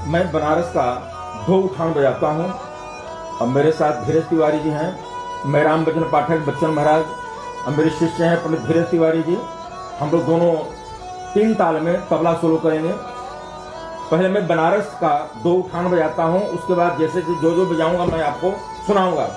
मैं बनारस का दो उठान बजाता हूँ और मेरे साथ धीरज तिवारी जी हैं, मैं राम भजन पाठक बच्चन महाराज और मेरे शिष्य हैं पंडित धीरज तिवारी जी। हम लोग दोनों 3 ताल में तबला सोलो करेंगे। पहले मैं बनारस का दो उठान बजाता हूँ, उसके बाद जैसे कि जो बजाऊंगा मैं आपको सुनाऊंगा।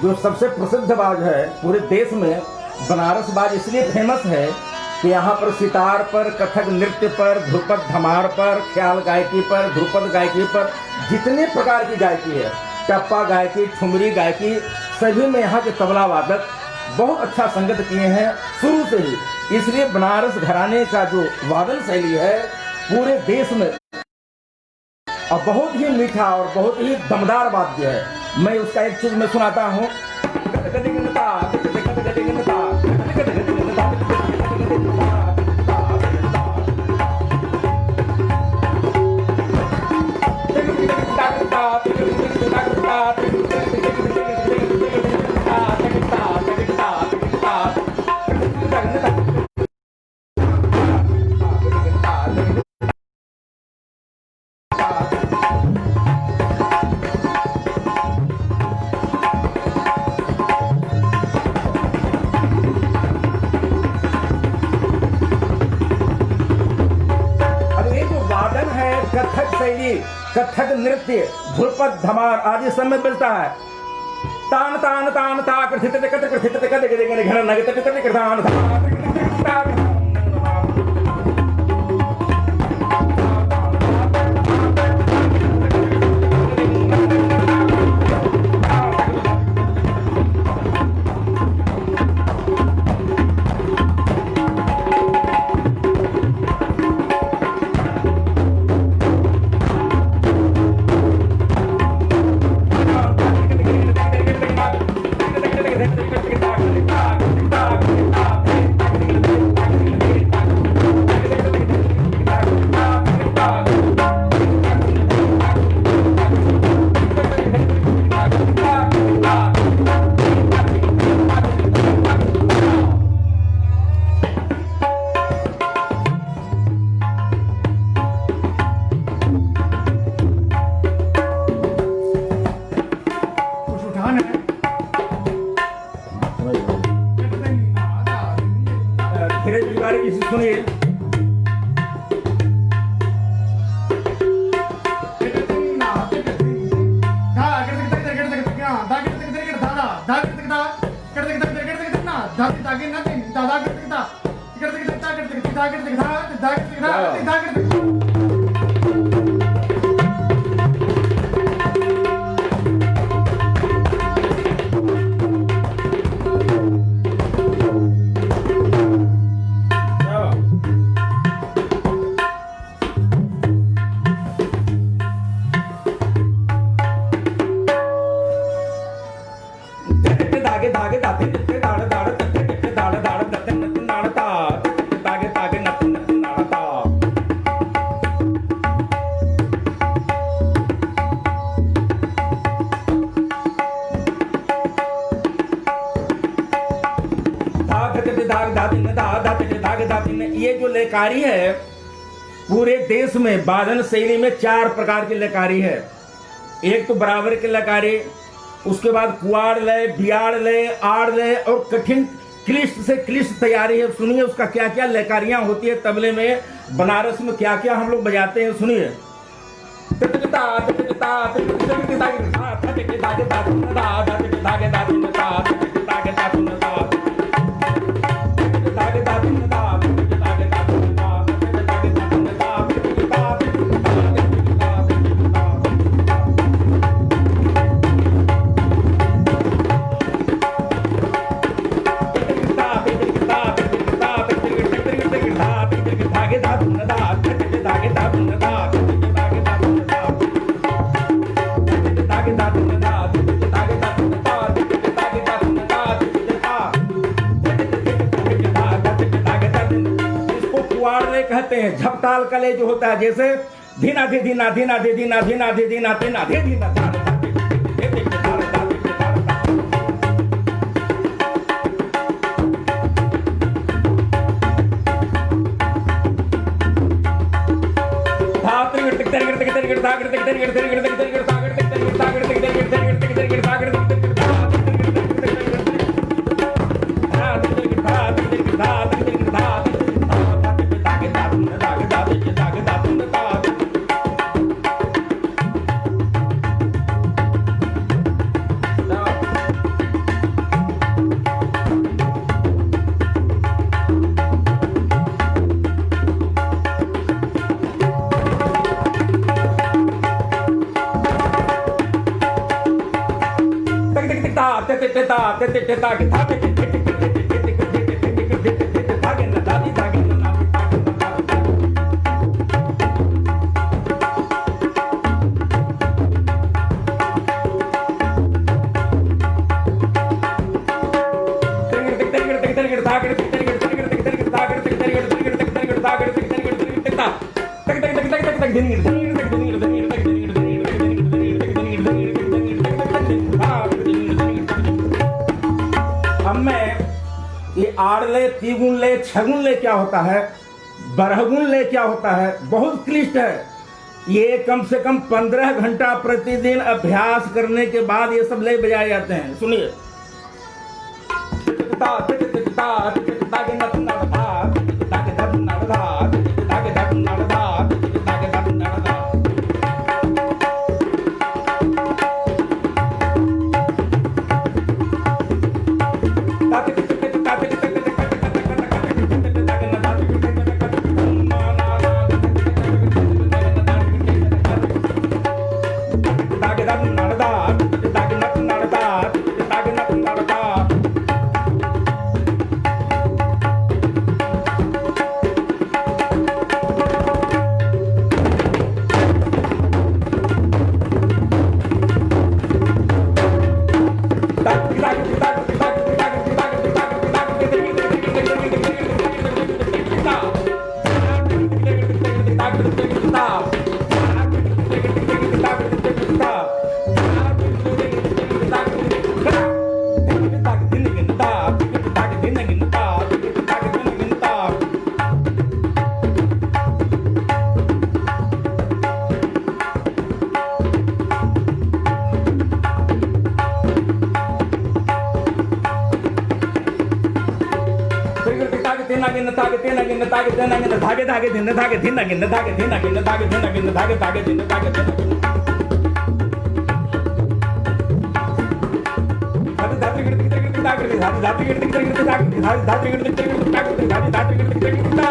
जो सबसे प्रसिद्ध बाज है पूरे देश में, बनारस बाज इसलिए फेमस है कि यहाँ पर सितार पर, कथक नृत्य पर, ध्रुपद धमार पर, ख्याल गायकी पर, ध्रुपद गायकी पर जितने प्रकार की गायकी है, टप्पा गायकी, ठुमरी गायकी, सभी में यहाँ के तबला वादक बहुत अच्छा संगत किए हैं शुरू से ही। इसलिए बनारस घराने का जो वादन शैली है पूरे देश में और बहुत ही मीठा और बहुत ही दमदार वाद्य है। मैं उसका एक चीज में सुनाता हूँ। कथक शैली, कथक नृत्य, ध्रुपद धमार आदि सब में मिलता है। तान तान तान ता कृथित कत कृथित कत घन नगत कृत कृतान सुनिए। लयकारी है, पूरे देश में वादन शैली में 4 प्रकार की लयकारी है। एक तो बराबर की लयकारी, उसके बाद कुआड़ लय, बियाड़ लय, आड़ लय और कठिन क्लिष्ट से क्लिष्ट तैयारी है। सुनिए उसका क्या क्या लयकारियां होती है तबले में, बनारस में क्या क्या हम लोग बजाते हैं, सुनिए। कहते हैं झपताल का लय जो होता है, जैसे धीना धे धीना धीना धे धीना धीना धे धीना धीना धे धीना आड़ लय, त्रिगुण लय, छगुण लय क्या होता है, बरहगुण लय क्या होता है, बहुत क्लिष्ट है। ये कम से कम 15 घंटा प्रतिदिन अभ्यास करने के बाद ये सब लय बजाए जाते हैं। सुनिए। धागे धागे दिन धागे दिन गिन धागे दिन गिन धागे दिन गिन धागे धागे दिन धागे दिन धागे गिन धागे धागे गिन धागे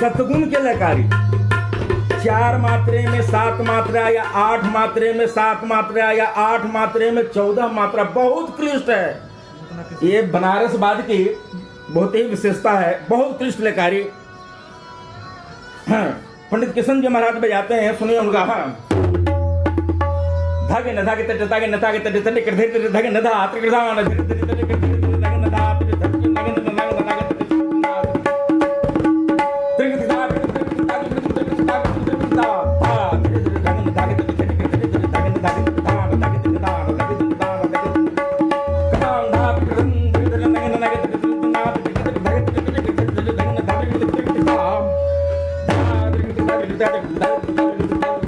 सतगुण के लयकारी, 4 मात्रे में 7 मात्रा या 8 मात्रे में 7 मात्रा या 8 मात्रे में 14 मात्रा बहुत क्लिष्ट है। ये बनारसवाद की बहुत ही विशेषता है, बहुत क्लिष्ट लयकारी। पंडित किशन जी महाराज बजाते हैं, सुनिए उनका। धागे न धागे तट धागे न धागे तट तट कर धे धागे न धा तट धा न धे तट तट कर धे धागे न धा तट तट धागे न धागे न धागे तट त्रिगत धा तट तट धागे न धागे तट धा धागे न धागे तट तट कर धे धागे न धागे तट धा न धागे तट धा न धागे तट धा न धागे कदां धा तट तट धागे न धागे तट ना तट धागे तट तट कर धे धागे न धागे तट तट धा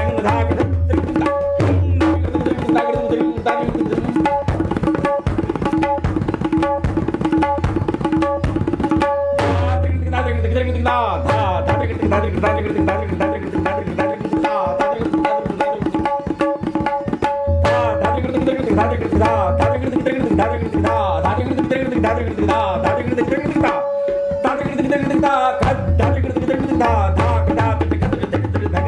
धा तट धागे तट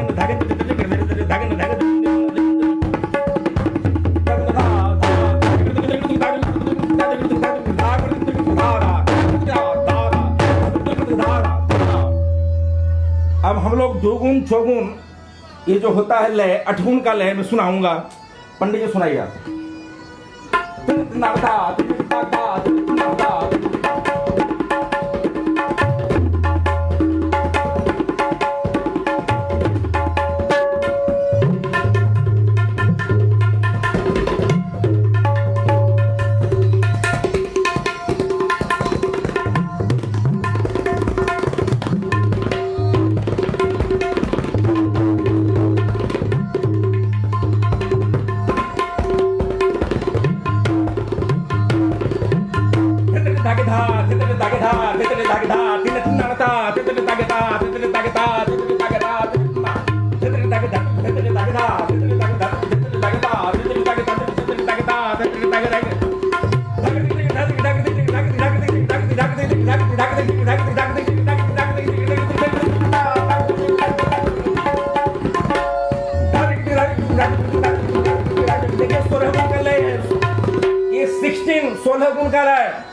अब हम लोग दोगुण चौगुण ये जो होता है लय, 8 गुण का लय मैं सुनाऊंगा, पंडित जी सुनाइए। ये 16 गुण का है।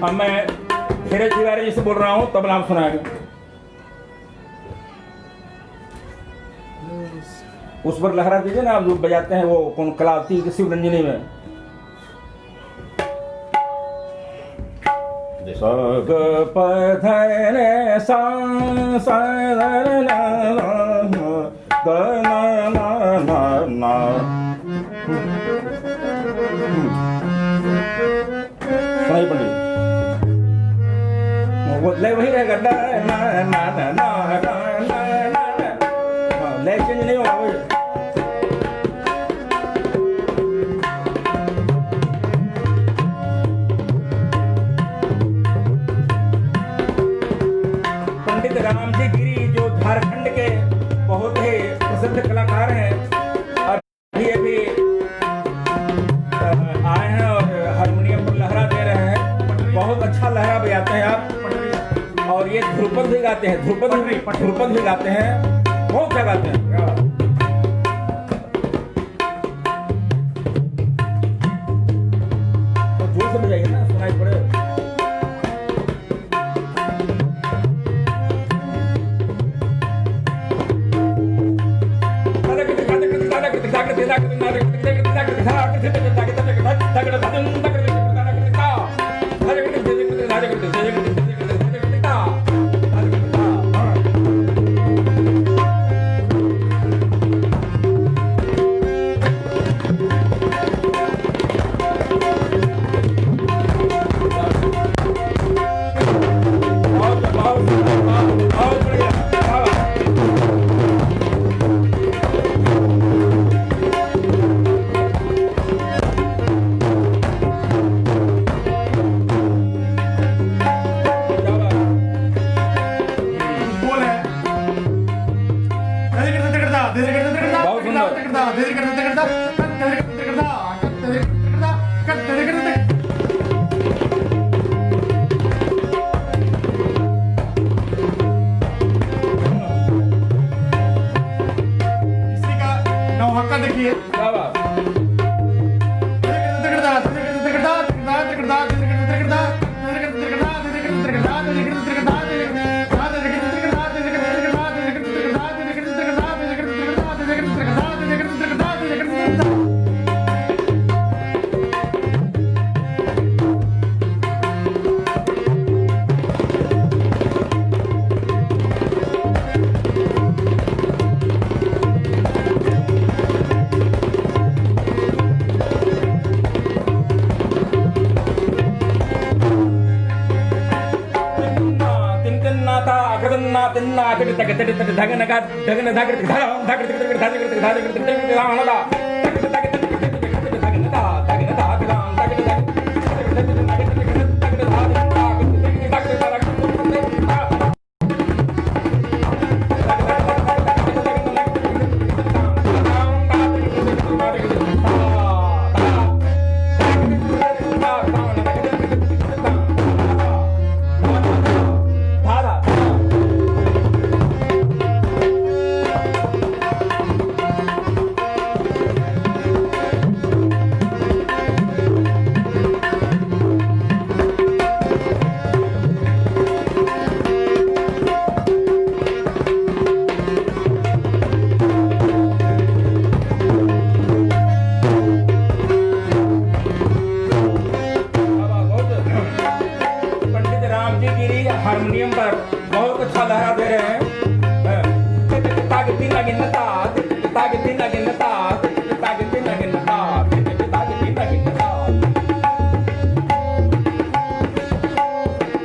अब मैं खेरे तिवारी जी से बोल रहा हूँ, तबला आप सुनाएंगे। उस पर लहरा दीजिए ना, आप जो बजाते हैं वो कौन कलावती की शिव रंजनी में। सग पधरे सा सुनाई पंडित, वो ले वही रहेगा, ले चेंज नहीं होगा वही। पंडित रामजी गिरी जो झारखंड के बहुत ही प्रसिद्ध कलाकार हैं, अभी आए हैं और हारमोनियम पर लहरा दे रहे हैं। बहुत अच्छा लहरा बजाते हैं आप, और ये ध्रुपद भी गाते हैं, ध्रुपद भी गाते हैं, बहुत अच्छा गाते हैं। तो जोर से बजाइए ना, सुनाई पड़े।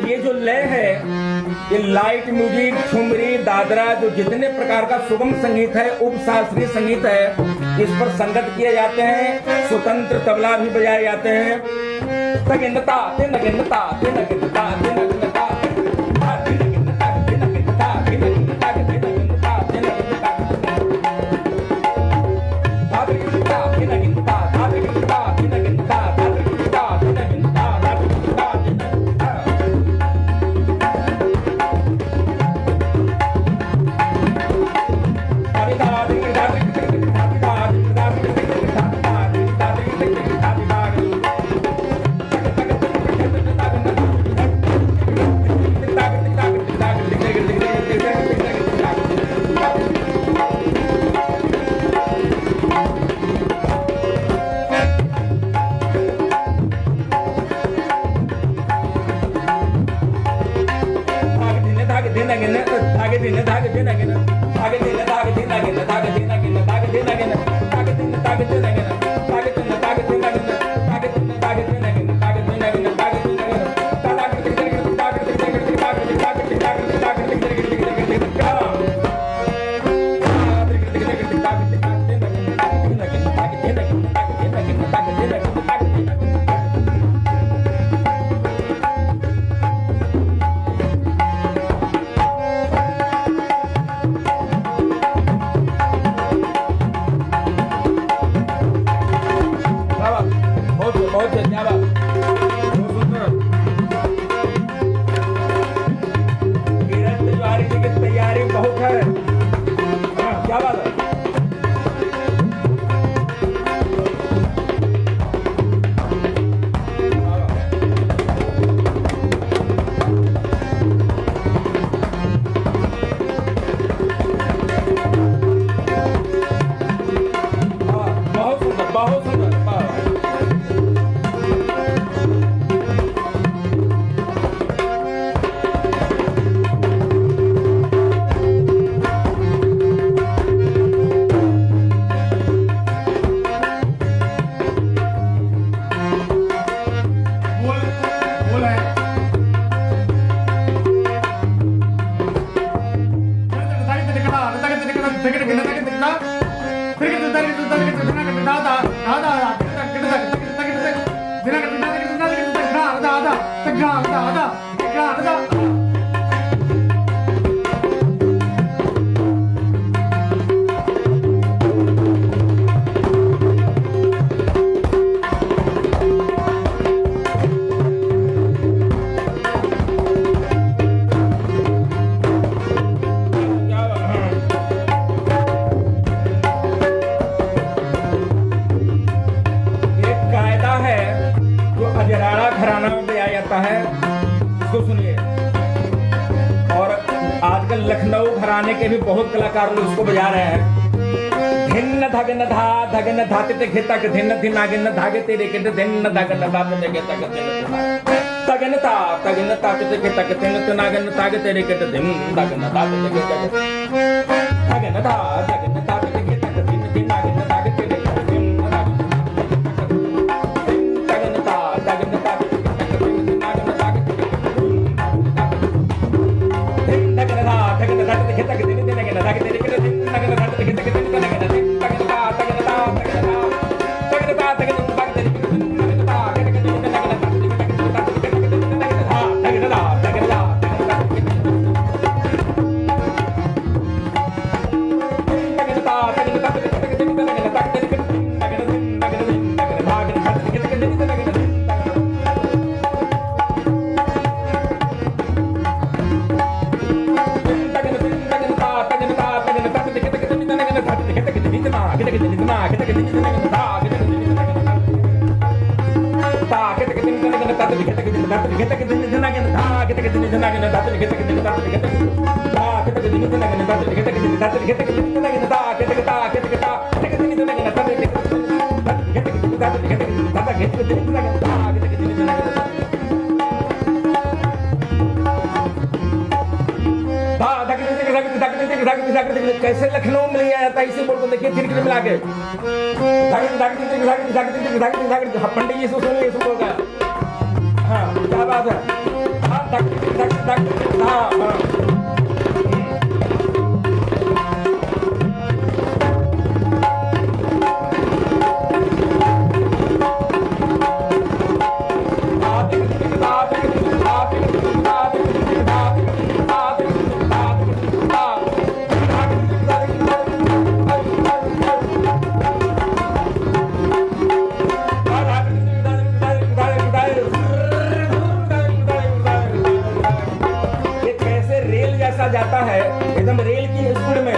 ये जो लय है, ये लाइट म्यूजिक, ठुमरी, दादरा, जो जितने प्रकार का सुगम संगीत है, उपशास्त्रीय संगीत है, इस पर संगत किए जाते हैं। स्वतंत्र तबला भी बजाए जाते हैं। तगिनता तिनगिनता तिनगिनता तिनगिनता लखनऊ घराने के भी बहुत कलाकार लोग इसको बजा रहे हैं। धिन्न धगन धा धगन धाते ते घेता के धिन्न धिना गिन्न धागे तेरे के धिन्न धगन धाते ते घेता के धिन्न तगन ता तगन ताते ते घेता के धिन्न तनागन तागे तेरे के धिन्न धगन धाते ते घेता के धगन धा धगन ताते ते घेता के धिन्न धिना गिन्न धागे तेरे के धिन्न तगन ता तगन ताते ते घेता के धिन्न धिनागन तागे कैसे लखनऊ में लिया जाता है इसे बोल को देखिए तिरकिट मिला के पंडित जी से सुनिए इसे बोल का हाँ क्या बात है हाँ हाँ हाँ जाता है एकदम रेल की स्पीड में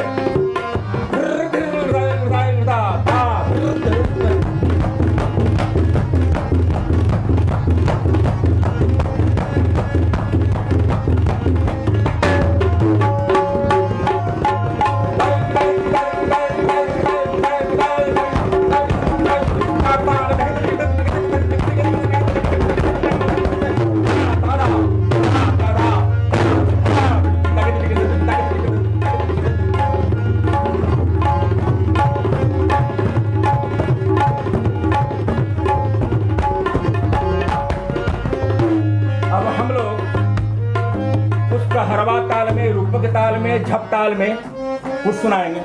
हरवा ताल में, रूपक ताल में, झप ताल में कुछ सुनाएंगे।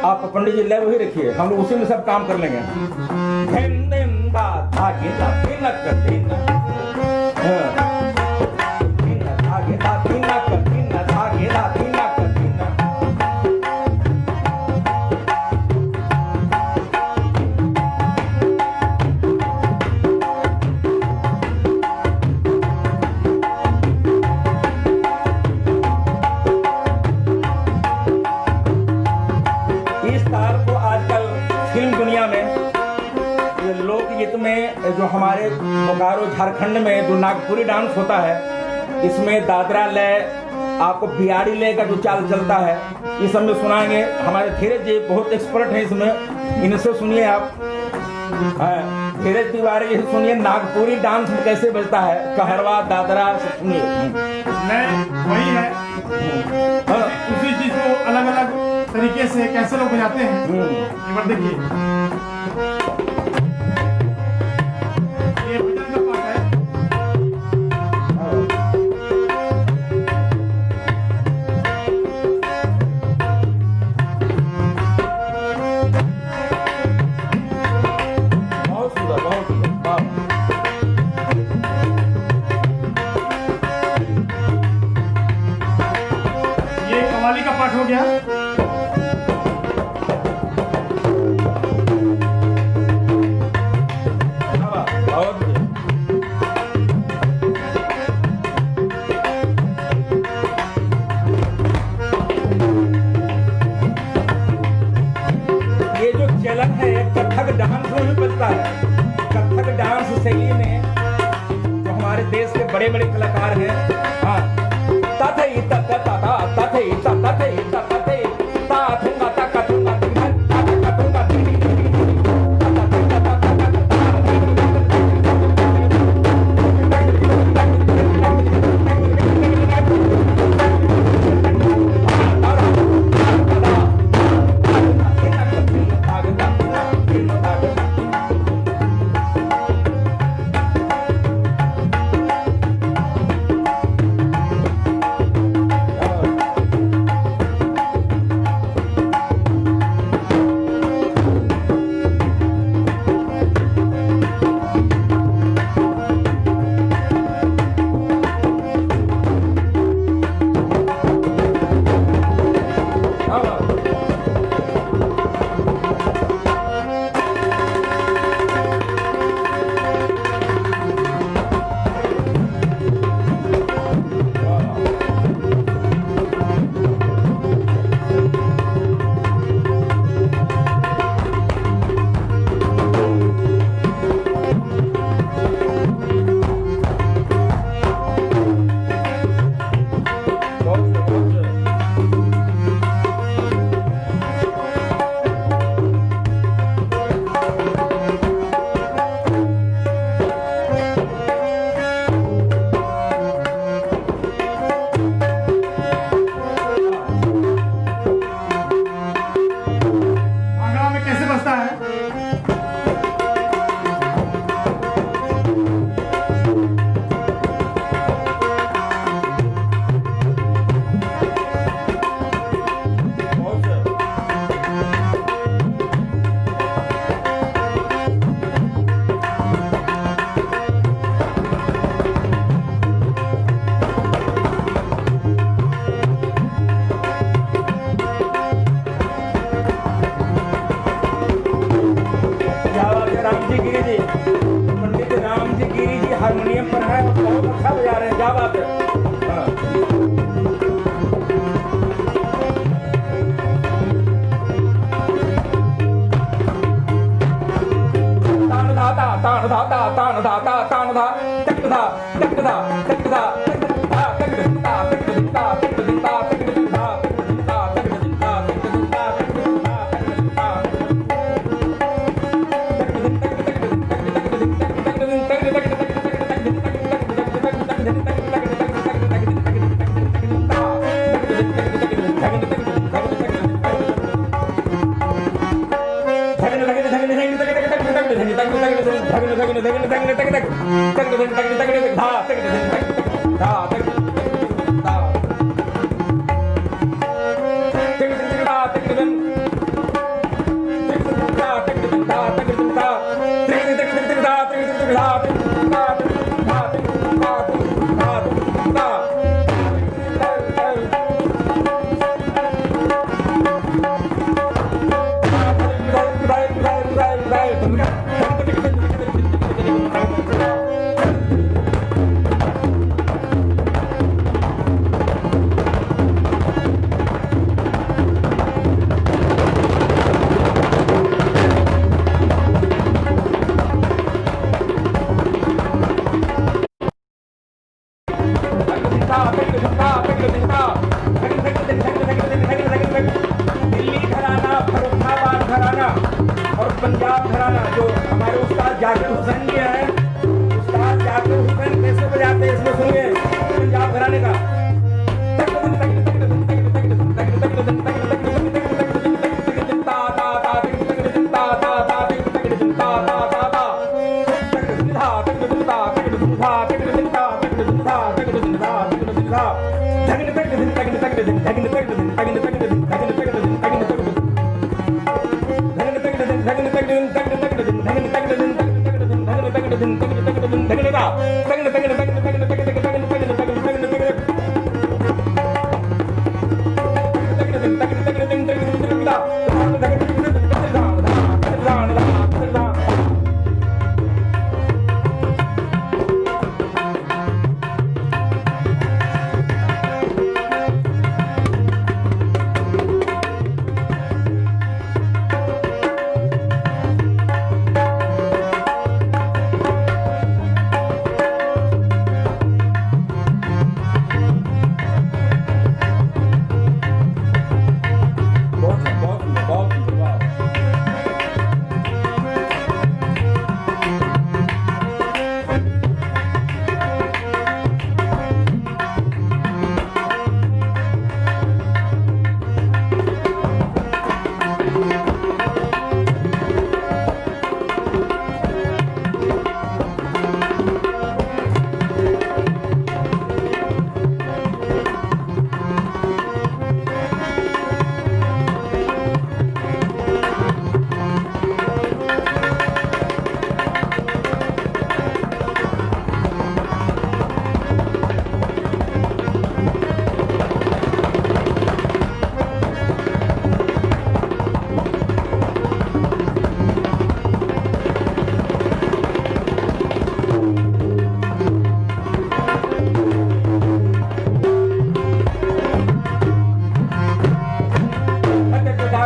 आप पंडित जी लय वही रखिए, हम लोग उसी में सब काम कर लेंगे। जो हमारे बोकारो झारखंड में जो नागपुरी डांस होता है, इसमें दादरा लय, आपको बिहारी लय का जो चाल चलता है, ये सब में सुनाएंगे। हमारे धीरज जी बहुत एक्सपर्ट हैं इसमें, इनसे सुनिए आप। धीरज तिवारी जी सुनिए नागपुरी डांस में कैसे बजता है, कहरवा दादरा से सुनिए। वही है उसी चीज को अलग अलग तरीके से कैसे लोग बजाते हैं। एक बार देखिए का पाठ हो गया। ये जो चलन है कथक डांस में भी बजता है। कथक डांस शैली में जो हमारे देश के बड़े बड़े कलाकार हैं, हाँ दिल्ली घराना, फर्रुखाबाद घराना और पंजाब घराना जो हमारे उस्ताद जाकिर हुसैन जी हैं, उस्ताद जाकिर हुसैन कैसे बजाते हैं इसमें सुनिए पंजाब घराने का।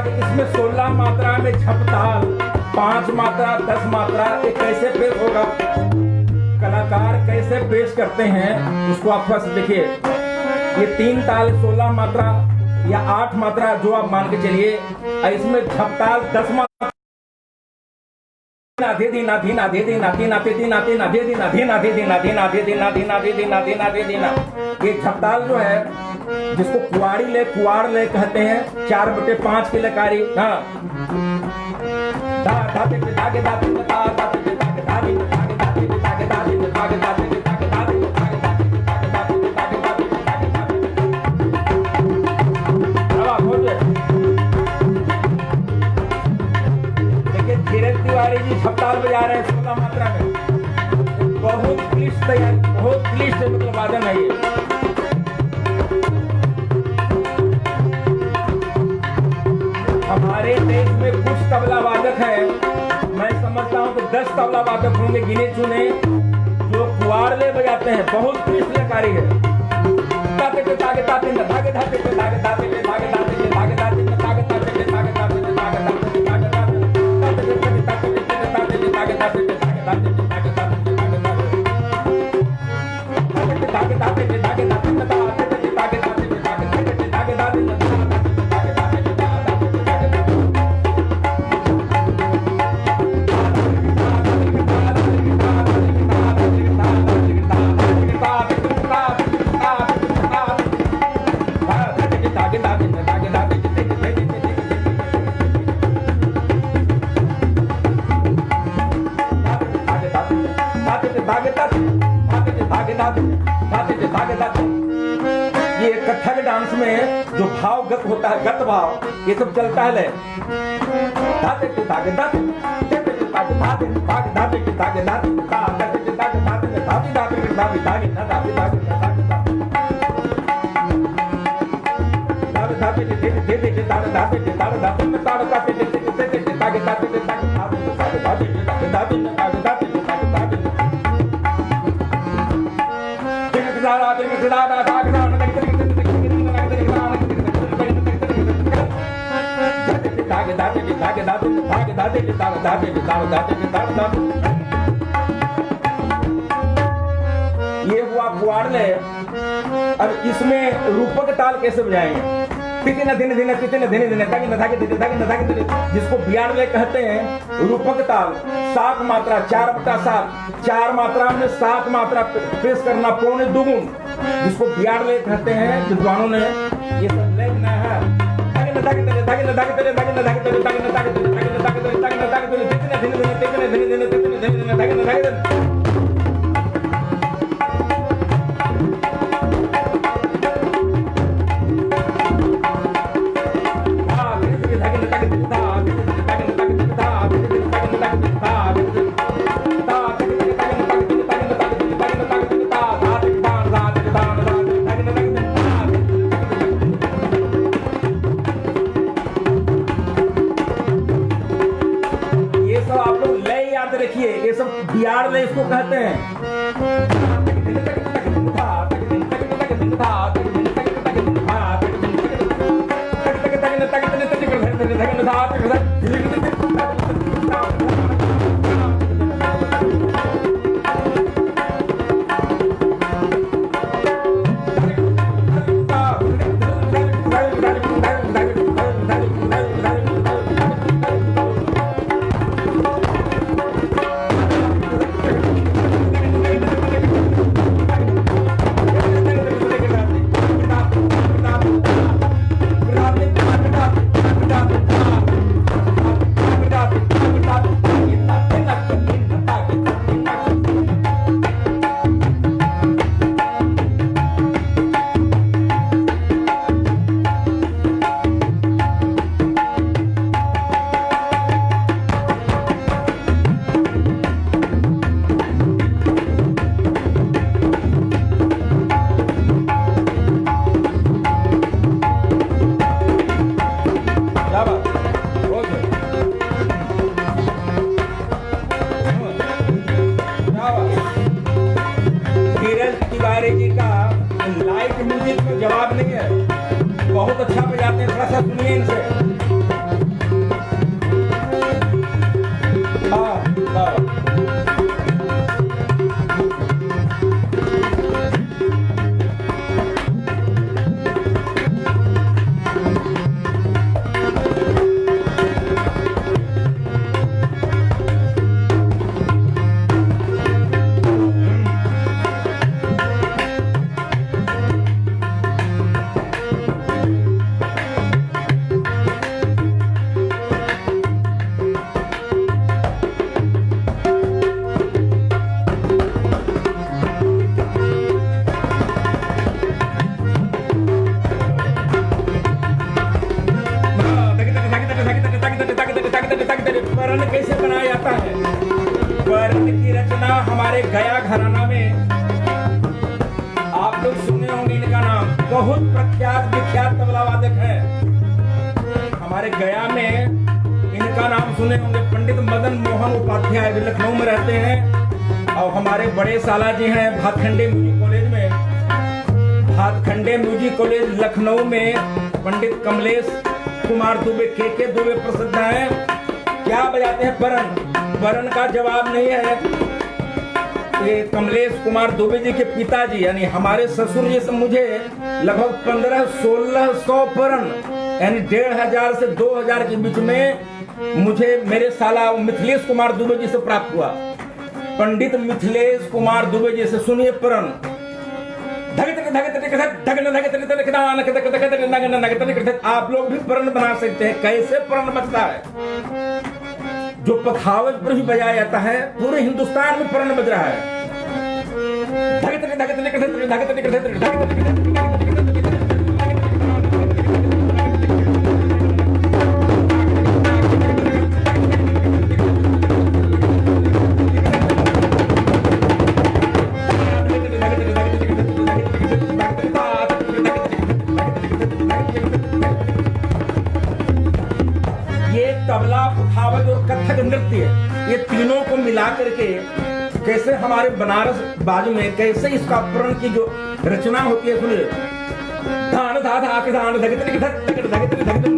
इसमें 16 मात्रा में झपताल, 5 मात्रा 10 मात्रा, ये कैसे पेश होगा, कलाकार कैसे पेश करते हैं उसको आप फर्स्ट देखिए। ये 3 ताल 16 मात्रा या 8 मात्रा जो आप मान के चलिए, इसमें झपताल 10 मात्रा दे देना देना दे देना देना दे देना देना दे देना देना दे देना देना दे देना देना दे देना देना दे देना। ये झपताल जो है जिसको कुआड़ ले कहते हैं, 4/5 की लकारी। हाँ देखिए धीरज तिवारी जी झपताल बजा रहे हैं 16 मात्रा में। बहुत क्लिष्ट तैयारी, बहुत क्लिष्ट मतलब वादन है ये। हमारे देश में कुछ तबला वादक हैं, मैं समझता हूँ कि 10 तबला वादक होंगे गिने चुने जो कुआड़ले बजाते हैं, बहुत क्लिष्ट लकारी है। ये कथक डांस में जो भाव गत होता है, गत भाव, ये सब चलता है लय। ये हुआ पुआड़ लय। अब इसमें रूपक ताल कैसे बजाएंगे? जिसको बियाड़ लय कहते हैं। रूपक ताल 7 मात्रा, 4/7, 4 मात्रा में 7 मात्रा पेश करना, पौने दुगुन, जिसको बियाड़ लय कहते हैं। विद्वानों ने ये सब लय बनाया है। रखिए, ये सब बियाड़ लय इसको कहते हैं। बहुत अच्छा बजाते हैं, थोड़ा सा सुनिए इनसे। वर्ण कैसे बनाया जाता है? वर्ण की रचना हमारे गया घराना में आप लोग सुने होंगे, इनका नाम बहुत प्रख्यात विख्यात तबला वादक है। हमारे गया में इनका नाम सुने होंगे, पंडित मदन मोहन उपाध्याय, वे लखनऊ में रहते हैं। और हमारे बड़े साला जी हैं भातखंडे म्यूजिक कॉलेज में, भातखंडे म्यूजिक कॉलेज लखनऊ में पंडित कमलेश कुमार दुबे, के दुबे प्रसिद्ध हैं। क्या बजाते हैं? वरण। वरण का जवाब नहीं है। ये कमलेश कुमार दुबे जी के पिताजी यानी हमारे ससुर जी से मुझे लगभग 1500-1600 वरण यानी 1500 से 2000 के बीच में मुझे मेरे साला मिथिलेश कुमार दुबे जी से प्राप्त हुआ। पंडित मिथिलेश कुमार दुबे जी से सुनिए वरण। आप लोग भी वर्ण बना सकते हैं। कैसे वर्ण बजता है? जो पखावज पर भी बजाया जाता है, पूरे हिंदुस्तान में वर्ण बज रहा है। ये तबला, उठावत और कथक नृत्य, ये तीनों को मिला करके कैसे हमारे बनारस बाजू में कैसे इसका प्रण की जो रचना होती है, सुनिए। धान धा धा के धान धगत धगत धगत धगत धगत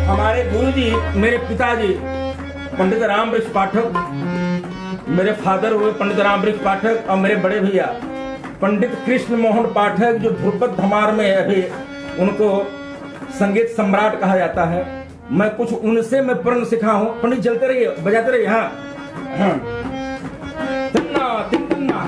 हमारे गुरुजी, मेरे पिताजी पंडित राम वृक्ष पाठक, मेरे फादर हुए पंडित राम वृक्ष पाठक, और मेरे बड़े भैया पंडित कृष्ण मोहन पाठक, जो ध्रुपद धमार में अभी उनको संगीत सम्राट कहा जाता है। मैं कुछ उनसे मैं प्रण सीखा हूँ। पंडित चलते रहिए, बजाते रहिए। हाँ हाँ। तिन्ना, तिन्ना।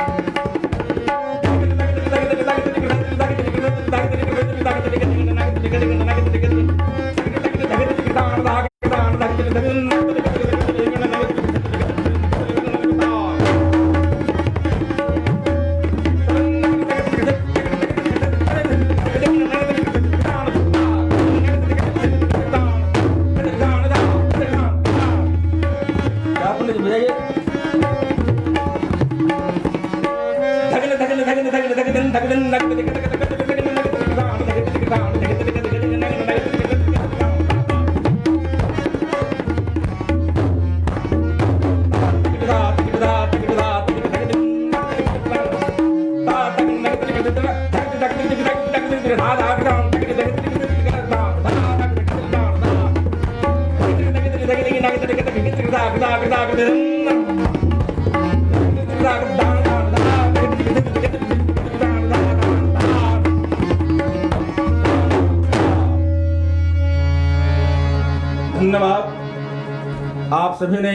धन्यवाद। आप सभी ने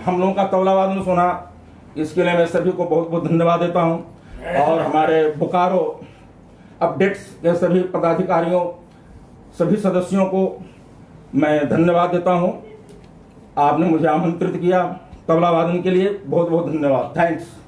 हम लोगों का तबला वादन सुना, इसके लिए मैं सभी को बहुत बहुत धन्यवाद देता हूं। और हमारे बोकारो अपडेट्स के सभी पदाधिकारियों, सभी सदस्यों को मैं धन्यवाद देता हूं। आपने मुझे आमंत्रित किया तबला वादन के लिए, बहुत बहुत धन्यवाद। थैंक्स।